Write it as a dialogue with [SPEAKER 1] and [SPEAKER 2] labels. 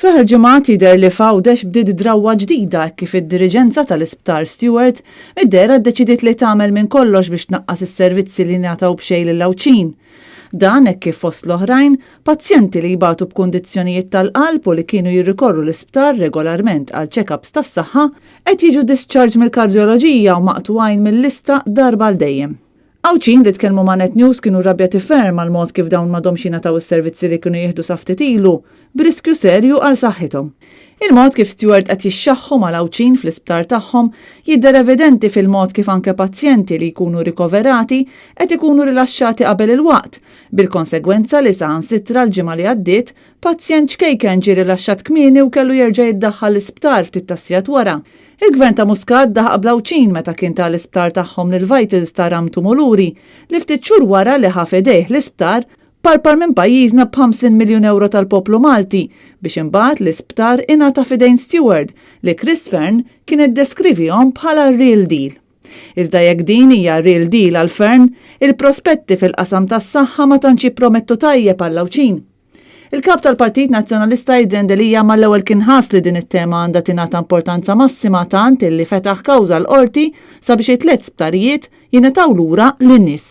[SPEAKER 1] Fl-aħħar ġimgħat jidher li Fawdex bdiet drawwa ġdida kif id-diriġenza tal-Isptar Stewart id-dera ddeċidiet li tagħmel minn kollox biex tnaqqas is-servizzi li ngħataw b'xejn lil-Lawċin. Dan hekk kif fost l-oħrajn, pazjenti li jbatu b'kundizzjonijiet tal-qalb u li kienu jirrikorru l-isptar regolarment għal check-ups tas-saħħa qed jiġu discharge mill-kardjoloġija u maqtuwajn mill-lista darba l dejjem. Lawċin li tkellmu ma' Net News kienu rrabjati ferm għal mod kif dawn m'għadhomx jingħataw is-servizzi li kienu jieħdu sa ftit ilu b'riskju serju għal saħħithom. Il-mod kif Stewart qed jixxaħħu ma' Lawċin fl-isptar tagħhom jidher evidenti fil-mod kif anke pazjenti li jkunu rikoverati qed ikunu rilaxxati qabel il-waqt, bil-konsegwenza li saħansitra l-ġimgħa li għaddiet pazjent xkejken ġie rilaxxat kmieni u kellu jerġa' jiddaħħal l-isptar ftit tassijat wara. Il-Gvern ta' Muscat daħaq b'Lawċin meta kien tal-isptar tagħhom lil Vitals ta' Ramtu Muluri li ftit xhur wara li ħaf idejh l-isptar parpar minn pajjiżna b'50 miljun euro tal-poplu Malti biex imbagħad l-isptar ingħata f'idejn Stewart li Chris Fearn kien iddeskrivihom bħala real deal. Iżda jekk din hija real deal għal Fearn, il-prospetti fil-qasam tas-saħħa ma tantx jippromettu tajjeb għal Lawċin. Il-kap tal-Partit Nazzjonalista Adrian Delija mal-ewwel kien ħass li din it-tema għandha tingħata importanza massima tant illi fetaħ kawża l-qorti sabiex it-tliet sptarijiet jingħataw lura lin-nies.